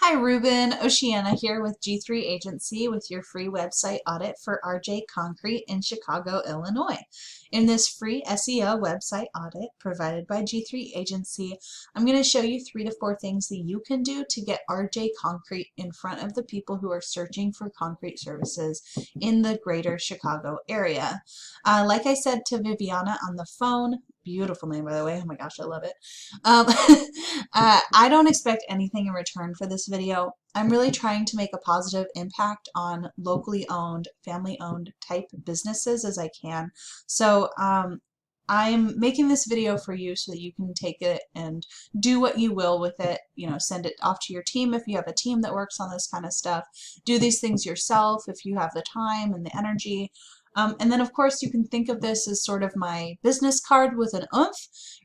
Hi Ruben, Oceana here with G3 Agency with your free website audit for RJ Concrete in Chicago, Illinois. In this free SEO website audit provided by G3 Agency, I'm going to show you 3 to 4 things that you can do to get RJ Concrete in front of the people who are searching for concrete services in the greater Chicago area. Like I said to Viviana on the phone, beautiful name by the way, oh my gosh, I love it. Um, I don't expect anything in return for this video. I'm really trying to make a positive impact on locally owned, family owned type businesses as I can. So I'm making this video for you so that you can take it and do what you will with it. You know, send it off to your team if you have a team that works on this kind of stuff. Do these things yourself if you have the time and the energy. And then, of course, you can think of this as sort of my business card with an oomph,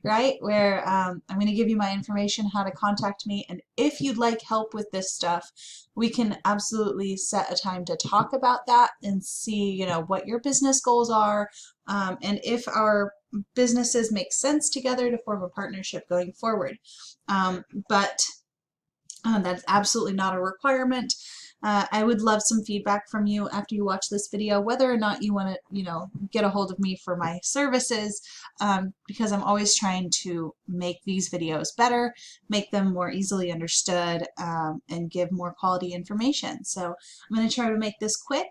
right? Where I'm going to give you my information, how to contact me. And if you'd like help with this stuff, we can absolutely set a time to talk about that and see, you know, what your business goals are, and if our businesses make sense together to form a partnership going forward. But that's absolutely not a requirement. I would love some feedback from you after you watch this video, whether or not you want to, you know, get a hold of me for my services, because I'm always trying to make these videos better, make them more easily understood, and give more quality information. So I'm going to try to make this quick.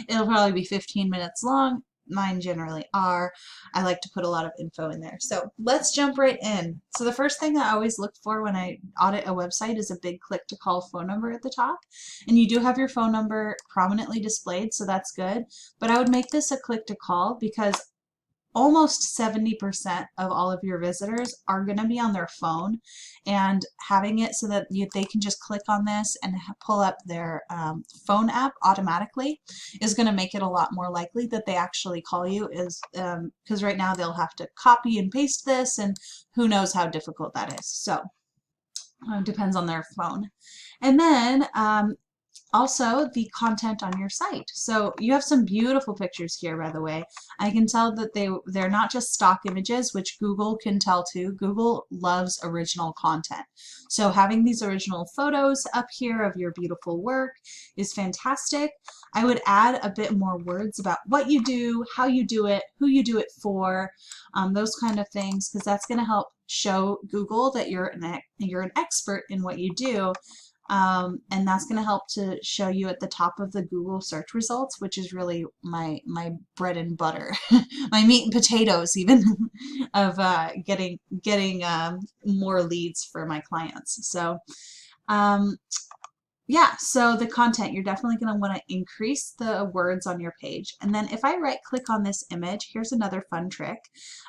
It'll probably be 15 minutes long. Mine generally are. I like to put a lot of info in there. So let's jump right in. So the first thing I always look for when I audit a website is a big click to call phone number at the top. And you do have your phone number prominently displayed, so that's good. But I would make this a click to call because almost 70% of all of your visitors are going to be on their phone, and having it so that they can just click on this and pull up their phone app automatically is going to make it a lot more likely that they actually call you, is because right now they'll have to copy and paste this, and who knows how difficult that is. So depends on their phone. And then also the content on your site. So you have some beautiful pictures here, by the way. I can tell that they're not just stock images, which Google can tell too. Google loves original content. So having these original photos up here of your beautiful work is fantastic. I would add a bit more words about what you do, how you do it, who you do it for, those kind of things, because that's going to help show Google that you're an expert in what you do. And that's going to help to show you at the top of the Google search results, which is really my bread and butter, my meat and potatoes even, of getting more leads for my clients. So yeah, so the content, you're definitely going to want to increase the words on your page. And then if I right click on this image, here's another fun trick.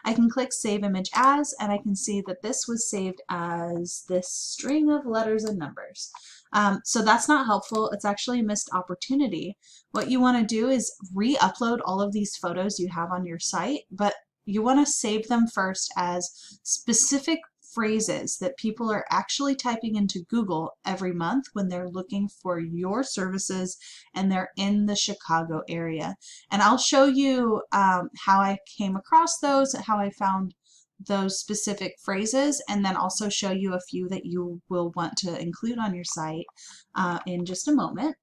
I can click Save Image As, and I can see that this was saved as this string of letters and numbers. So that's not helpful. It's actually a missed opportunity. What you want to do is re-upload all of these photos you have on your site, but you want to save them first as specific phrases that people are actually typing into Google every month when they're looking for your services and they're in the Chicago area. And I'll show you how I came across those, how I found those specific phrases, and then also show you a few that you will want to include on your site in just a moment.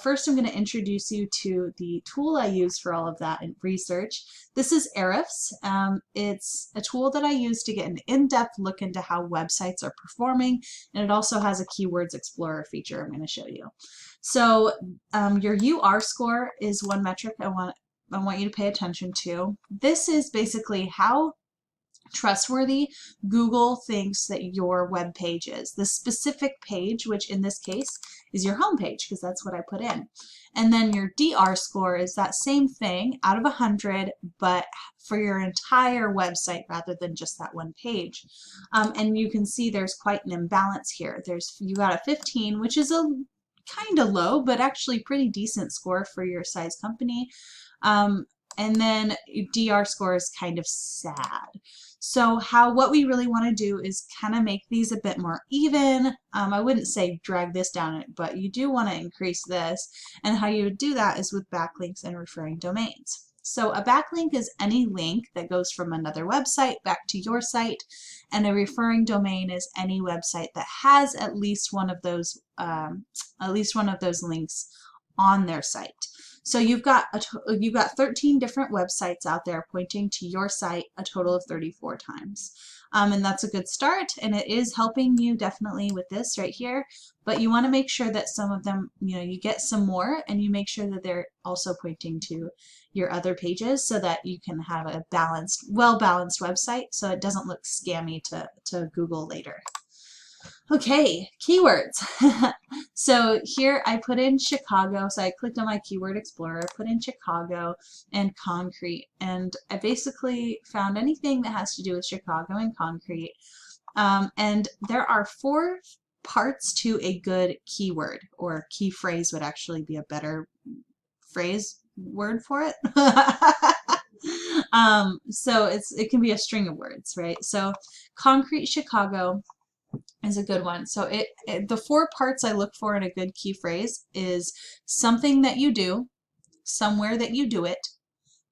First, I'm going to introduce you to the tool I use for all of that in research. This is Ahrefs. It's a tool that I use to get an in-depth look into how websites are performing, and it also has a Keywords Explorer feature I'm going to show you. So your UR score is one metric I want you to pay attention to. This is basically how trustworthy Google thinks that your web page is. The specific page, which in this case is your home page, because that's what I put in. And then your DR score is that same thing out of 100, but for your entire website rather than just that one page. And you can see there's quite an imbalance here. You got a 15, which is a kind of low, but actually pretty decent score for your size company. And then DR score is kind of sad. So what we really want to do is kind of make these a bit more even. I wouldn't say drag this down, but you do want to increase this. And how you would do that is with backlinks and referring domains. So a backlink is any link that goes from another website back to your site, and a referring domain is any website that has at least one of those links on their site. So you've got 13 different websites out there pointing to your site a total of 34 times. And that's a good start, and it is helping you definitely with this right here, but you want to make sure that some of them, you get some more, and you make sure that they're also pointing to your other pages so that you can have a balanced, well-balanced website so it doesn't look scammy to Google later. Okay, keywords. So here I put in Chicago, so I clicked on my keyword explorer, put in Chicago and concrete, and I basically found anything that has to do with Chicago and concrete. And there are 4 parts to a good keyword, or key phrase would actually be a better word for it. So it can be a string of words, right? So concrete Chicago is a good one. So the 4 parts I look for in a good key phrase is something that you do, somewhere that you do it,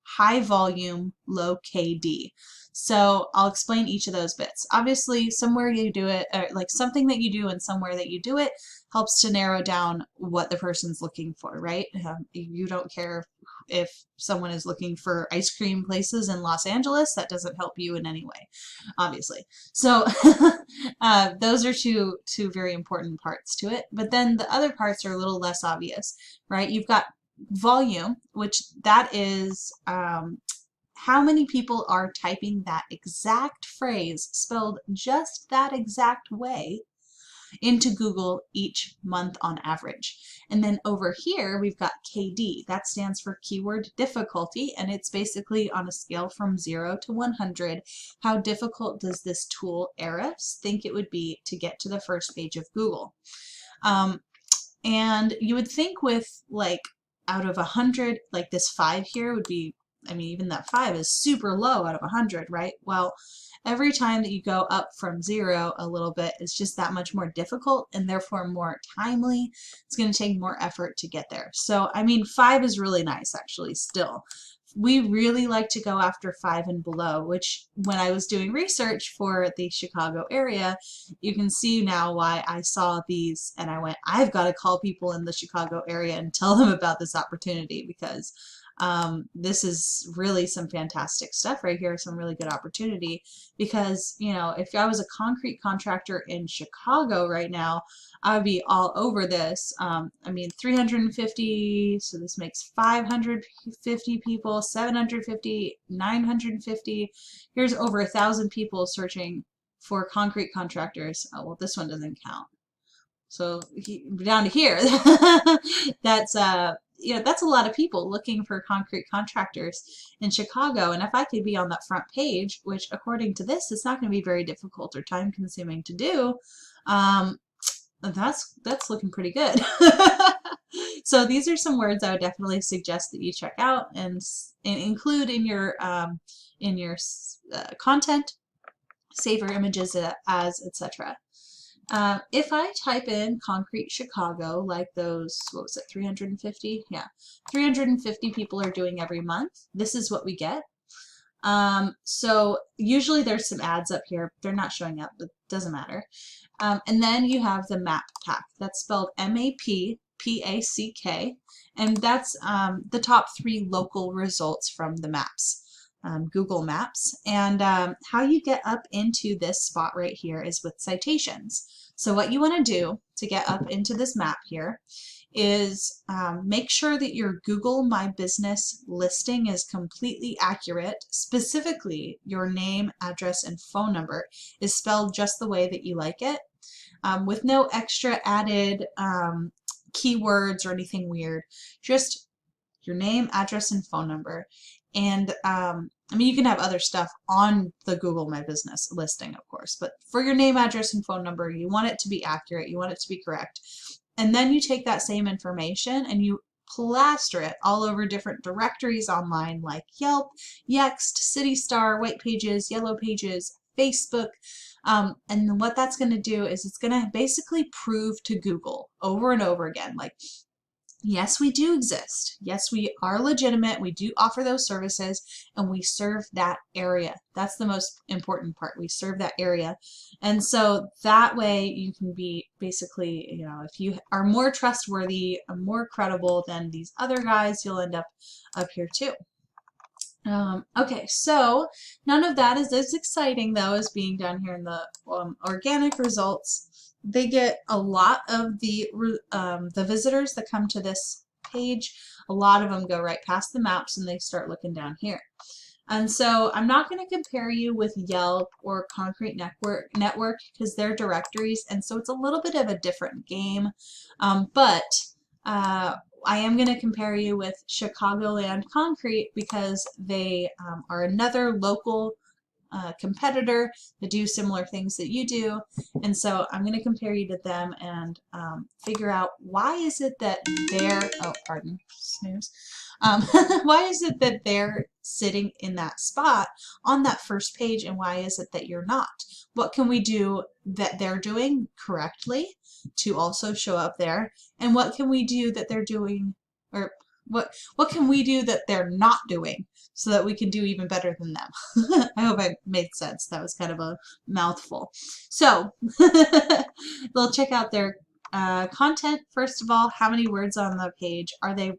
high volume, low KD. So I'll explain each of those bits. Obviously, somewhere you do it, or like something that you do and somewhere that you do it, helps to narrow down what the person's looking for, right? You don't care if someone is looking for ice cream places in Los Angeles. That doesn't help you in any way, obviously. So those are two very important parts to it. But then the other parts are a little less obvious, right? You've got volume, which that is how many people are typing that exact phrase spelled just that exact way into Google each month on average. And then over here we've got KD. That stands for keyword difficulty, and it's basically on a scale from 0 to 100. How difficult does this tool Ahrefs think it would be to get to the first page of Google? And you would think with like out of 100, like this 5 here would be, I mean, even that 5 is super low out of 100, right? Well, every time that you go up from 0 a little bit, it's just that much more difficult and therefore more timely. It's going to take more effort to get there. So, I mean, 5 is really nice actually still. We really like to go after 5 and below, which when I was doing research for the Chicago area, you can see now why I saw these and I went, I've got to call people in the Chicago area and tell them about this opportunity, because this is really some fantastic stuff right here, some really good opportunity. Because, if I was a concrete contractor in Chicago right now, I would be all over this. I mean, 350, so this makes 550 people, 750, 950. Here's over 1,000 people searching for concrete contractors. Oh, well, this one doesn't count. So down to here, that's that's a lot of people looking for concrete contractors in Chicago. And if I could be on that front page, which according to this is not going to be very difficult or time consuming to do, that's looking pretty good. So these are some words I would definitely suggest that you check out and include in your content, save your images as, etc. If I type in concrete Chicago, like those, what was it, 350? Yeah, 350 people are doing every month. This is what we get. So usually there's some ads up here. They're not showing up, but it doesn't matter. And then you have the map pack. That's spelled MAPPACK, and that's the top 3 local results from the maps. Google Maps. And how you get up into this spot right here is with citations. So what you want to do to get up into this map here is make sure that your Google My Business listing is completely accurate. Specifically, your name, address, and phone number is spelled just the way that you like it, with no extra added keywords or anything weird. Just your name, address, and phone number. And I mean, you can have other stuff on the Google My Business listing, of course, but for your name, address, and phone number, you want it to be accurate, you want it to be correct. And then you take that same information and you plaster it all over different directories online like Yelp, Yext, CityStar, White Pages, Yellow Pages, Facebook. And what that's going to do is it's going to basically prove to Google over and over again, like, Yes, we do exist. Yes, we are legitimate. We do offer those services and we serve that area. That's the most important part. We serve that area. And so that way you can be basically, you know, if you are more trustworthy, more credible than these other guys, you'll end up here too. Okay, so none of that is as exciting though as being down here in the organic results. They get a lot of the visitors that come to this page. A lot of them go right past the maps and they start looking down here. And so I'm not going to compare you with Yelp or Concrete Network because they're directories, and so it's a little bit of a different game. But I am going to compare you with Chicagoland Concrete because they are another local competitor that do similar things that you do, and so I'm going to compare you to them and figure out why is it that they're, oh pardon, snooze, why is it that they're sitting in that spot on that first page and why is it that you're not? What can we do that they're doing correctly to also show up there, and what can we do that they're doing, or what can we do that they're not doing so that we can do even better than them? I hope I made sense. That was kind of a mouthful. So they'll check out their content first of all. How many words on the page? Are they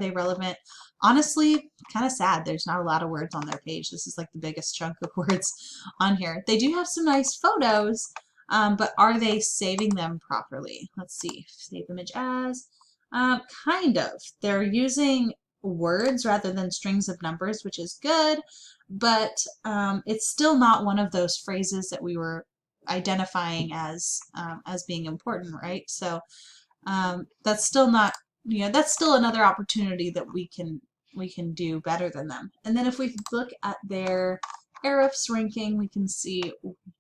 relevant? Honestly, kind of sad. There's not a lot of words on their page. This is like the biggest chunk of words on here. They do have some nice photos, but are they saving them properly? Let's see. Save image as. Kind of. They're using words rather than strings of numbers, which is good, but it's still not one of those phrases that we were identifying as being important, right? So that's still not, you know, that's still another opportunity that we can do better than them. And then if we look at their Ahrefs ranking, we can see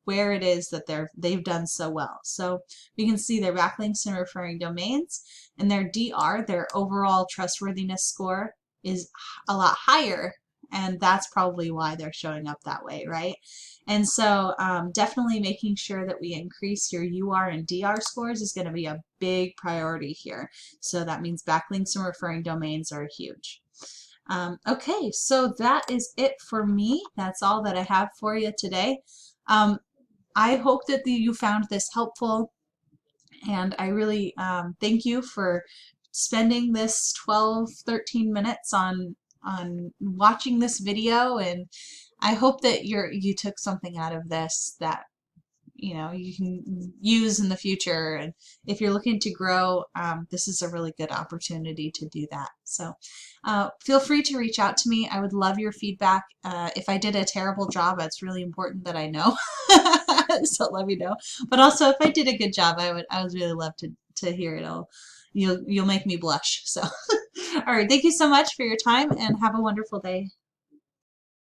where it is that they've done so well. So we can see their backlinks and referring domains, and their DR, their overall trustworthiness score, is a lot higher, and that's probably why they're showing up that way, right? And so definitely making sure that we increase your UR and DR scores is going to be a big priority here. So that means backlinks and referring domains are huge. Okay, so that is it for me. That's all that I have for you today. I hope that you found this helpful, and I really thank you for spending this 12-13 minutes on watching this video, and I hope that you took something out of this that you know you can use in the future, and if you're looking to grow, this is a really good opportunity to do that. So feel free to reach out to me. I would love your feedback. If I did a terrible job, it's really important that I know. So let me know. But also if I did a good job, I would really love to hear it all. You'll make me blush. So all right, thank you so much for your time and have a wonderful day.